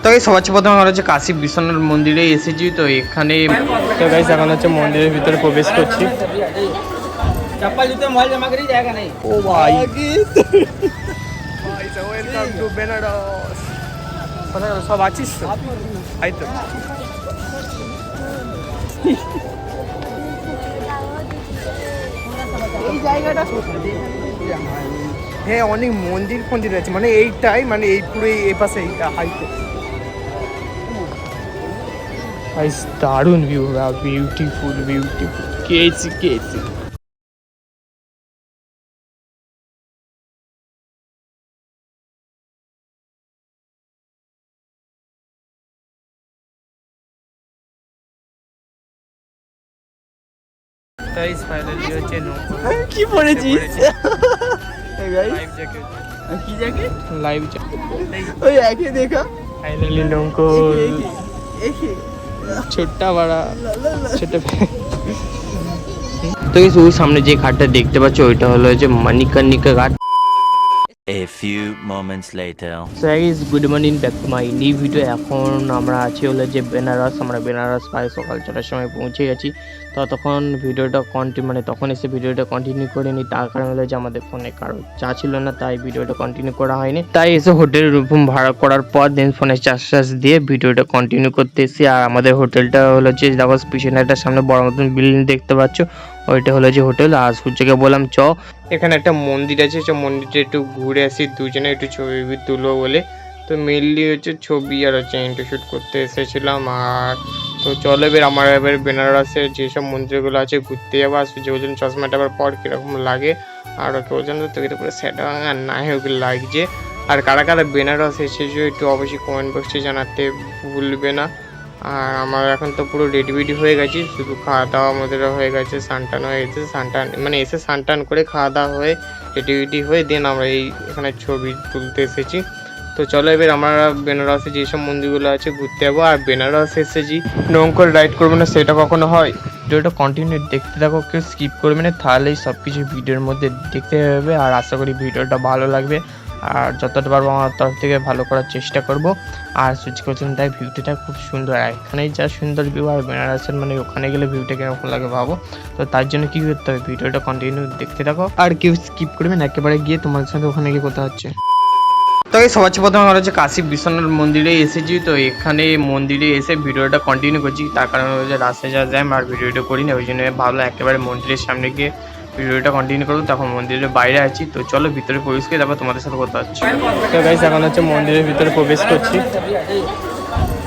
তো এই সবার প্রথমে আমরা হচ্ছে কাশী বিশ্বনাথ মন্দিরে এসেছি। তো এখানে তো গাইস এখন হচ্ছে মন্দিরের ভিতরে প্রবেশ করছি। चप्पल जूते मोबाइल जमा करी जाएगा नहीं। ও ভাই ওয়েলকাম টু বেনারস। কোথায় গেল সব? আছিস তো? এই তো এই জায়গাটা হ্যাঁ অনেক মন্দির ফন্দির আছে, মানে এইটাই মানে এই পুরো এই পাশে এইটা হাইতে দারুণ ভিউ, বিউটিফুল বিউটিফুল কেসি কেসি। গাইস ফাইনালি হচ্ছে কি পড়েছিস? Life jacket. কি জ্যাকেট? লাইভ জ্যাকেট ওই একে দেখা ফাইনালি নৌকো একে ছোট্টা বড়া ছোট। তো গাইস ওই সামনে যে ঘাটটা দেখতে পাচ্ছ ওইটা হলো যে মণিকর্ণিকা ঘাট। A few moments later. So guys good morning back to my new video. এখন আমরা আছি হলো যে বেনারস। আমরা বেনারস প্রায় সকাল 6টার সময় পৌঁছে গেছি। তো তখন ভিডিওটা মানে তখন এসে ভিডিওটা কন্টিনিউ করিনি, তার কারণ হলো যে আমাদের ফোনে কারো চা ছিল না, তাই ভিডিওটা কন্টিনিউ করা হয়নি। তাই এসে হোটেলের রুম ভাড়া করার পর দেন ফোনে চার্জ দিয়ে ভিডিওটা কন্টিনিউ করতে এসেছি। আর আমাদের হোটেলটা হলো যে দেখো পিছনে একটা সামনে বড় মতন বিল্ডিং দেখতে পাচ্ছ, ওইটা হলো যে হোটেল। আর সূর্যকে বললাম চ এখানে একটা মন্দির আছে, মন্দিরটা একটু ঘুরে আসি, দুজনে একটু ছবি তুলবো বলে। তো মেনলি হচ্ছে ছবি আর হচ্ছে ইন্টারশুট করতে এসেছিলাম। আর তো চলো এবার বেনারসের যেসব মন্দিরগুলো আছে ঘুরতে যাবো। আর সূর্য বলছেন চশমাটা আবার পর কীরকম লাগে, আর ওকে বলছেন তো তোকে তো পুরো সেটা আর না ওগুলো লাগছে। আর কারা কারা বেনারস এসেছো একটু অবশ্যই কমেন্ট বক্সে জানাতে ভুলবে না। আর আমার এখন তো পুরো রেডি হয়ে গেছি, শুধু খাওয়া দাওয়া আমাদের হয়ে গেছে, সানটান হয়ে গেছে, সানটান মানে এসে সানটান করে খাওয়া দাওয়া হয়ে রেডি হয়ে দেন আমরা এই এখানে ছবি তুলতে এসেছি। তো চলো এবার আমরা বেনারসে যেসব মন্দিরগুলো আছে ঘুরতে যাবো। আর বেনারস এসেছি নৌকোর রাইড করবো না সেটা কখনো হয়। ভিডিওটা কন্টিনিউ দেখতে থাকো, কেউ স্কিপ করবে না, তাহলেই সব কিছু ভিডিওর মধ্যে দেখতে হবে। আর আশা করি ভিডিওটা ভালো লাগবে, আর যতটা পারবো আমার তরফ থেকে ভালো করার চেষ্টা করব। আর সুইচ করছেন তাই ভিউটা খুব সুন্দর, আর এখানেই যা সুন্দর ভিউ, আর বেনারসের মানে ওখানে গেলে ভিউটা কিরকম লাগে ভাবো। তো তার জন্য কি করতে হবে, ভিডিওটা কন্টিনিউ দেখতে থাকো আর কেউ স্কিপ করবেন, একেবারে গিয়ে তোমাদের সাথে ওখানে গিয়ে কথা হচ্ছে। তো এই সবার প্রথমে আমরা হচ্ছে কাশী বিশ্বনাথ মন্দিরে এসেছি। তো এখানে মন্দিরে এসে ভিডিওটা কন্টিনিউ করছি, তার কারণ হচ্ছে রাস্তায় যা জ্যাম আর ভিডিওটা করি না, ওই জন্য ভাবলাম একেবারে মন্দিরের সামনে গিয়ে ভিডিওটা কন্টিনিউ করবো। তখন মন্দিরের বাইরে আছি, তো চলো ভিতরে প্রবেশ করে তারপর তোমাদের সাথে কথা হচ্ছে। তো গাইস এখন হচ্ছে মন্দিরের ভিতরে প্রবেশ করছি।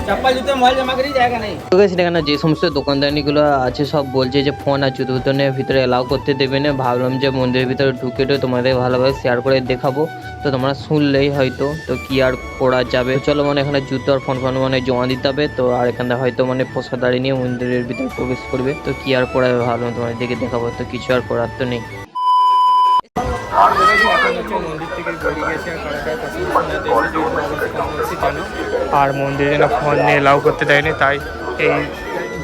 चप्पल जूते मोबाइल जमा करी जाएगा नहीं। তো গাইস এখানে যে সমস্ত দোকানদানিগুলো আছে সব বলছে যে ফোন আর জুতো দুটোনের ভিতরে অ্যালাউ করতে দেবে না। ভাবলাম যে মন্দিরের ভিতরে ঢুকে তোমাদের ভালোভাবে শেয়ার করে দেখাবো, তো তোমরা শুনলেই হয়তো তো কি আর করা যাবে। চলো মানে এখানে জুতো আর ফোন মানে জমা দিতে হবে। তো আর এখানে হয়তো মানে প্রসাদারি নিয়ে মন্দিরের ভিতরে প্রবেশ করবে, তো কি আর করা যাবে, ভাবলাম তোমাদের দিকে দেখাবো, তো কিছু আর করার তো নেই। মন্দির থেকে বেরিয়ে গেছে আর মন্দিরে না ফোন নিয়ে এলাও করতে দেয়নি, তাই এই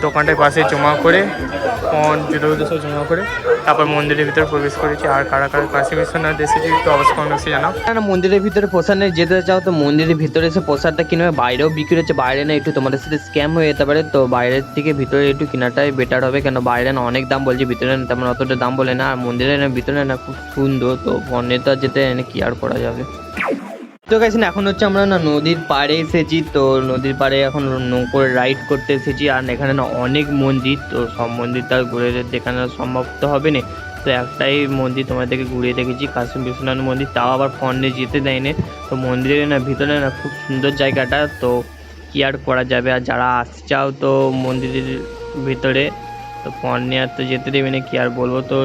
দোকানটার পাশে জমা করে ফোন জুতো সব জমা করে তারপর মন্দিরের ভিতরে প্রবেশ করেছি। আর কারা কারা কাশী বিশ্বনাথ এসেছি তো অবশ্যই কমেন্ট বক্সে জানাও। না মন্দিরের ভিতরে প্রসাদ নিয়ে যেতে চাও তো মন্দিরের ভিতরে এসে প্রসাদটা কিনবে, বাইরেও বিক্রি হচ্ছে, বাইরে না একটু তোমাদের সাথে স্ক্যাম হয়ে যেতে পারে, তো বাইরের থেকে ভিতরে একটু কেনাটাই বেটার হবে, কেন বাইরে না অনেক দাম বলছে, ভিতরে না তেমন অতটা দাম বলে না। আর মন্দিরের না ভিতরে না খুব সুন্দর, তো ফোনে তো যেতে কি আর করা যাবে। তো গাইস এখন হচ্ছে আমরা না নদীর পাড়ে এসেছি, তো নদীর পাড়ে এখন নৌকোর রাইড করতে এসেছি। আর এখানে না অনেক মন্দির, তো সব মন্দির তার ঘুরে দেখানো সম্ভব তো হবে না, তো একটাই মন্দির তোমাদেরকে ঘুরিয়ে দেখেছি কাশী বিশ্বনাথ মন্দির, তাও আবার ফোন নিয়ে যেতে দেয়নি। তো মন্দিরের না ভিতরে না খুব সুন্দর জায়গাটা, তো কি আর করা যাবে। আর যারা আসতে চাও তো মন্দিরের ভিতরে তো ফোন নিয়ে আর তো যেতে দেবে না, কি আর বলবো। তো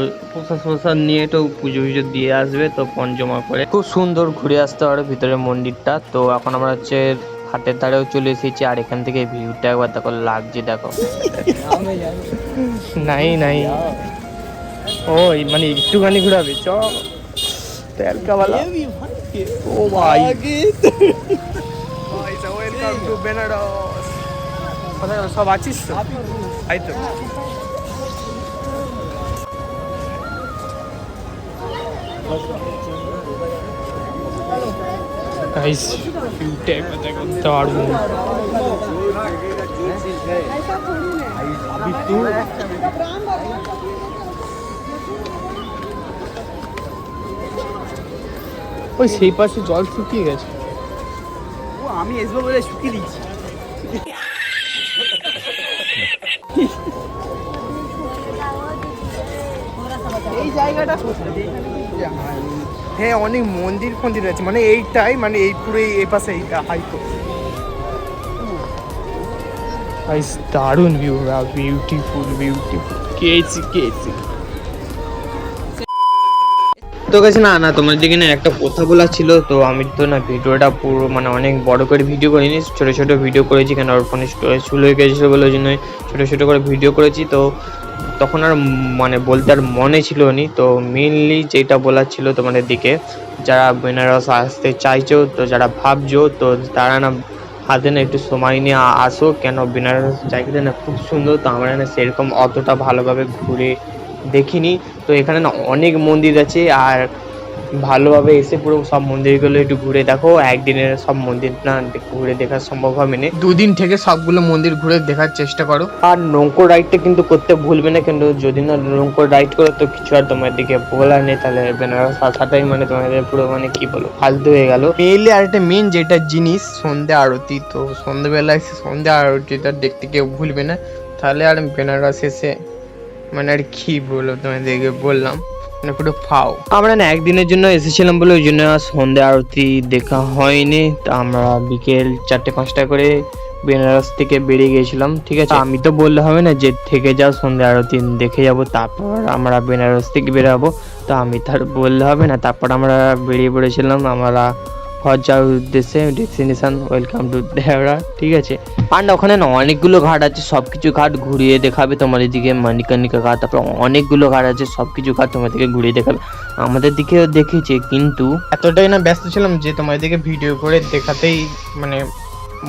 প্রসাদ নিয়ে তো পুজো দিয়ে আসবে, তো ফোন জমা করে খুব সুন্দর ঘুরে আসতে পারে ভিতরে মন্দিরটা। তো এখন আমরা হচ্ছে হাটের ধারেও চলে এসেছি, আর এখান থেকে ভিউটা একবার দেখো লাগছে, দেখো নাই ও মানে একটুখানি ঘুরাবে চ তেলকাওয়ালা। ও ভাই ওয়েলকাম টু বেনারস। কোথায় গেল সব? আছিস তো? এই তো গাইস ভিউটা একবার দেখো, দারুণ। ওই সেই পাশে জল শুকিয়ে গেছে। ও আমি আসবো বলে শুকিয়ে দিচ্ছি। এই জায়গাটা হ্যাঁ, অনেক মন্দির ফন্দির আছে, মানে এইটাই, মানে এই পুরো এই পাশে এইটা হাইকো। দারুণ ভিউ, বিউটিফুল বিউটিফুল। কেছি তো গেছে না তোমার দিকে না একটা কথা বলা ছিল, তো আমি তো না ভিডিওটা পুরো মানে অনেক বড় করে ভিডিও করিনি, ছোট ছোট ভিডিও করেছি, কেন ওর ফোনে শুরু হয়ে গেছিলো বলে ওই জন্য ছোটো ছোটো করে ভিডিও করেছি। তো তখন আর মানে বলতে আর মনে ছিল নি। তো মেনলি যেটা বলার ছিল তোমাদের দিকে, যারা বেনারস আসতে চাইছো, তো যারা ভাবছো, তো তারা না হাতে না একটু সময় নিয়ে আসো, কেন বেনারস জায়গাটা না খুব সুন্দর। তো আমরা না সেরকম অতটা ভালোভাবে ঘুরে দেখিনি। তো এখানে না অনেক মন্দির আছে, আর ভালোভাবে এসে পুরো সব মন্দিরগুলো একটু ঘুরে দেখো। একদিনের সব মন্দির না ঘুরে দেখা সম্ভব হবে না, 2 দিন থেকে সবগুলো মন্দির ঘুরে দেখার চেষ্টা করো। আর নৌকো রাইডটা কিন্তু করতে ভুলবে না, কিন্তু যদি না নৌকো রাইড করো তো কিছু আর তোমার দিকে বলার নেই, তাহলে বেনারস আসাটাই মানে তোমাদের পুরো মানে কি বলো ফালতু হয়ে গেল। মেইনলি আর একটা মেন যেটা জিনিস সন্ধ্যা আরতি, তো সন্ধ্যাবেলায় সন্ধ্যা আরতিটা দেখতে কেউ ভুলবে না। তাহলে আর বেনারস এসে মানে আর কি বলবো তোমাদেরকে, বললাম মানে পুরো ফাও। আমরা না একদিনের জন্য এসেছিলাম বলে ওই জন্য সন্ধ্যা আরতি দেখা হয়নি। তা আমরা বিকেল 4-5টা করে বেনারস থেকে বেরিয়ে গিয়েছিলাম, ঠিক আছে। আমি তো বললে হবে না যে থেকে যাও সন্ধ্যা আরতি দেখে যাব, তারপর আমরা বেনারস থেকে বেরাবো। তো আমি তার বললে হবে না, তারপর আমরা বেরিয়ে পড়েছিলাম আমরা ঘর যাওয়ার উদ্দেশ্যে, ডেস্টিনেশন ওয়েলকাম টু দেওরা, ঠিক আছে। আর না ওখানে না অনেকগুলো ঘাট আছে, সব কিছু ঘাট ঘুরিয়ে দেখাবে তোমাদের দিকে। মণিকর্ণিকা ঘাট, তারপর অনেকগুলো ঘাট আছে, সব কিছু ঘাট তোমাদেরকে ঘুরিয়ে দেখাবে। আমাদের দিকেও দেখেছে, কিন্তু এতটাই না ব্যস্ত ছিলাম যে তোমাদেরকে ভিডিও করে দেখাতেই মানে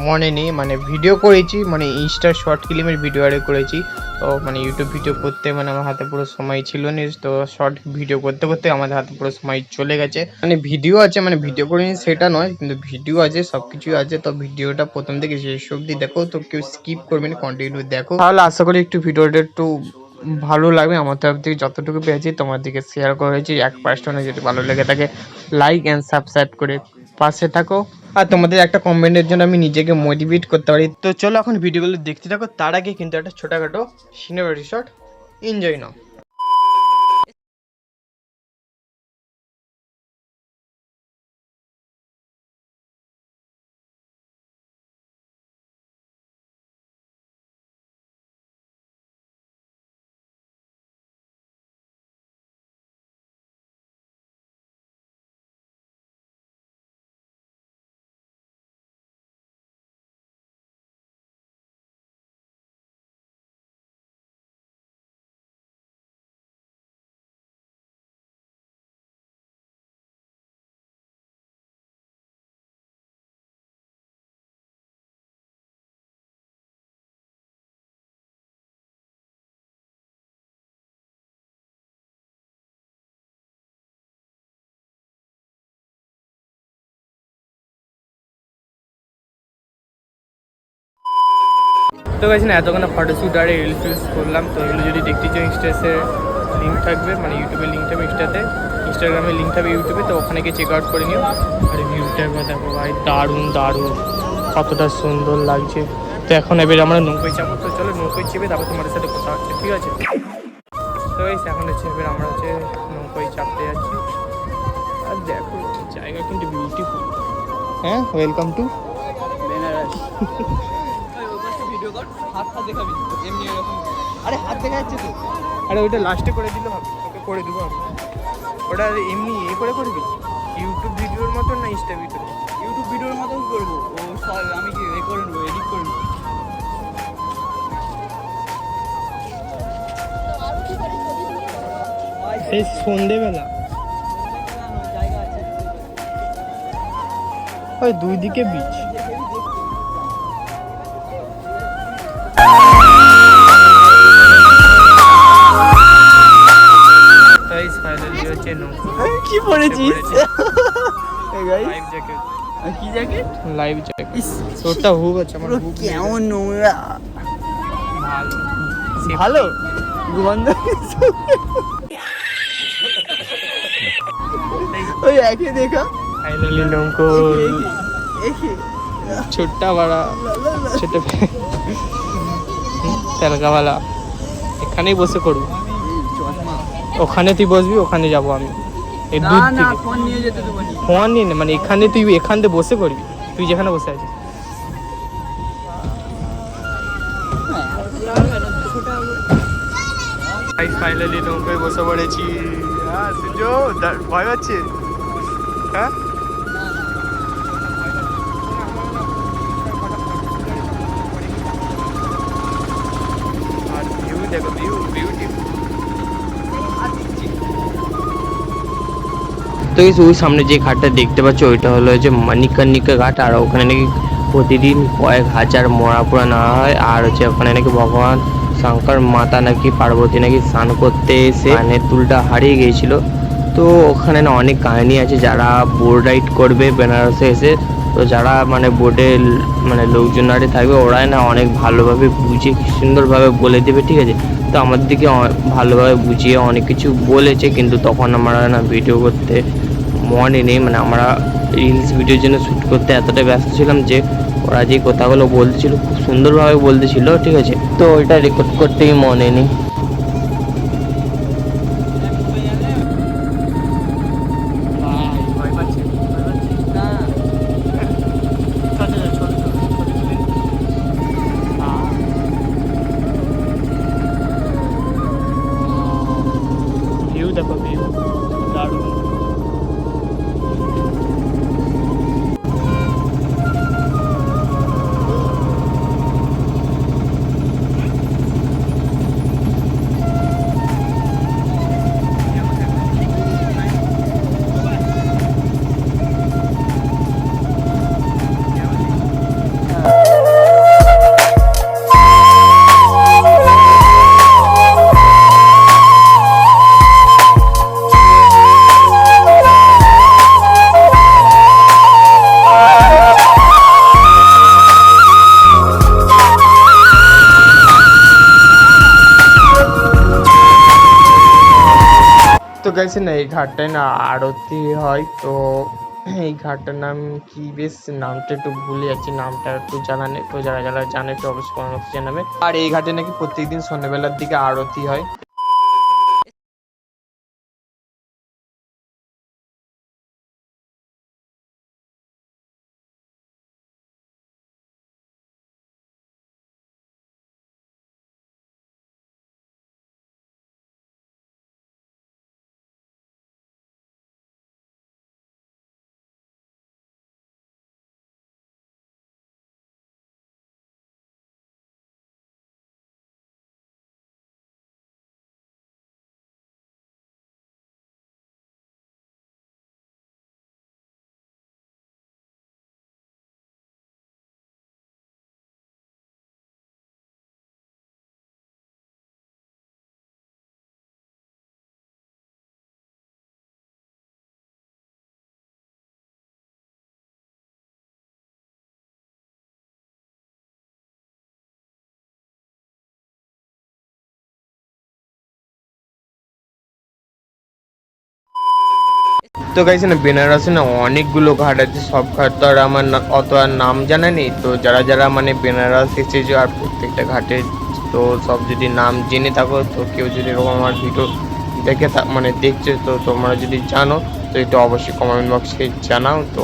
মনে নেই। মানে ভিডিও করেছি, মানে ইনস্টা শর্ট ফিল্মের ভিডিও আরে করেছি, তো মানে ইউটিউব ভিডিও করতে মানে আমার হাতে পুরো সময় ছিল না। তো শর্ট ভিডিও করতে করতে আমাদের হাতে পুরো সময় চলে গেছে। মানে ভিডিও আছে, মানে ভিডিও করিনি সেটা নয়, কিন্তু ভিডিও আছে, সব কিছু আছে। তো ভিডিওটা প্রথম থেকে শেষ অবধি দেখো, তো কেউ স্কিপ করবে না, কন্টিনিউ দেখো, তাহলে আশা করি একটু ভিডিওটা একটু ভালো লাগবে। আমার তরফ থেকে যতটুকু পেয়েছি তোমার দিকে শেয়ার করেছি। 1% যদি ভালো লেগে থাকে লাইক অ্যান্ড সাবস্ক্রাইব করে পাশে থাকো, আর তোমাদের একটা কমেন্টের জন্য আমি নিজেকে মোটিভেট করতে পারি। তো চলো এখন ভিডিওগুলো দেখতে থাকো, তার আগে কিন্তু একটা ছোটোখাটো সিনেমা রিসর্ট এনজয় নাও। তো গেছি না এতক্ষণ ফটোশ্যুট আর রিলস ফিলস করলাম। তো এগুলো যদি দেখতে চাও ইনস্টাসের লিঙ্ক থাকবে, মানে ইউটিউবের লিঙ্ক থাকবে ইনস্টাতে, ইনস্টাগ্রামের লিঙ্ক থাকবে ইউটিউবে, তো ওখানে গিয়ে চেক আউট করে নিও। আর ভিউটা একবার দেখো ভাই, দারুণ দারুণ, কতটা সুন্দর লাগছে। তো এখন এবার আমরা নৌকোয় চাপো, তো চলো নৌকোয় চেপে তারপর তোমাদের সাথে কথা হচ্ছে, ঠিক আছে। তো এই এখন হচ্ছে এবার আমরা হচ্ছে নৌকোয় চাপতে যাচ্ছি। আর দেখো জায়গা কিন্তু বিউটিফুল। হ্যাঁ, ওয়েলকাম টু বেনারস। ভিডিও কর, হাত দেখাবি এমনি এরকম। আরে হাত দেখা যাচ্ছে তো। আরে ওইটা লাস্টে করে দিলে হবে, ওকে করে দেবো আমি। ওটা এমনি করে করবি ইউটিউব ভিডিওর মতন না ইনস্টা ভিডিও? ইউটিউব ভিডিওর মতন করবো। ও সব আমি কি করে নেবো, এডিট করে নেবো। সেই সন্ধেবেলা জায়গা আছে ওই দুই দিকে বিচ। ফাইনালি হচ্ছে নৌকো কি পড়েছিস? লাইফ জ্যাকেট আর কি জ্যাকেট? Life jacket. ইস, তোরটা হুক আছে, আমার পুরো হুক কেমন নোংরা। ভালো। ভালো গন্ধ। ওই একে দেখা ফাইনালি নৌকো একে ছোট্টা বড়া ছোট তেলকাওয়ালা এখানেই বসে করবো। চশমা ওখানে তুই বসবি, ওখানে যাবো আমি এই না দূর না থেকে। ফোন নিয়ে যেতে দেবো না। ফোন নিয়ে নে, মানে এখানে তুই এখান থেকে বসে করবি, তুই যেখানে বসে আছিস। ফাইনালি নৌকায় বসে পড়েছি। হ্যাঁ সুজো, ভয় পাচ্ছে? হ্যাঁ আর ভিউ দেখো, ভিউ বিউটিফুল। তো guys, ওই সামনে যে ঘাটটা দেখতে পাচ্ছ ওইটা হলো যে মানিকর্ণিকা ঘাট, আর ওখানে নাকি প্রতিদিন কয়েক হাজার মরা পোড়া নেওয়া হয়, আর হচ্ছে ওখানে নাকি ভগবান শঙ্কর মাতা নাকি পার্বতী নাকি স্নান করতে এসে কানের দুলটা হারিয়ে গিয়েছিল। তো ওখানে না অনেক কাহিনী আছে, যারা বোট রাইড করবে বেনারসে এসে, তো যারা মানে বোটে মানে লোকজন আরে থাকবে ওরাই না অনেক ভালোভাবে বুঝিয়ে সুন্দরভাবে বলে দেবে, ঠিক আছে। তো আমাদের দিকে ভালোভাবে বুঝিয়ে অনেক কিছু বলেছে, কিন্তু তখন আমরা না ভিডিও করতে মনে নেই, মানে আমরা রিলস ভিডিওর জন্য শ্যুট করতে এতটা ব্যস্ত ছিলাম যে ওরা যে কথাগুলো বলতেছিল খুব সুন্দরভাবে বলতেছিল, ঠিক আছে। তো ওইটা রেকর্ড করতেই মনে নেই। ভয় পাচ্ছে? না চল চল চল চল ভিউ দেখো, ভিউ দারুণ। তো গেছে না এই ঘাটটায় না আরতি হয়, তো এই ঘাটটার নাম কি বেশ নামটা একটু ভুলে যাচ্ছি, নামটা একটু জানা নেই, তো যারা যারা জানে একটু অবশ্যই কমেন্ট বক্সে জানাবে। আর এই ঘাটে নাকি প্রত্যেকদিন সন্ধ্যাবেলার দিকে আরতি হয়। তো গাইছে না বেনারসে না অনেকগুলো ঘাট আছে, সব ঘাট তো আর আমার অত আর নাম জানা নেই। তো যারা যারা মানে বেনারস এসেছে আর প্রত্যেকটা ঘাটে তো সব যদি নাম জেনে থাকো, তো কেউ যদি এরকম আমার ভিডিও দেখে মানে দেখছে, তো তোমরা যদি জানো তো এটা অবশ্যই কমেন্ট বক্সে জানাও। তো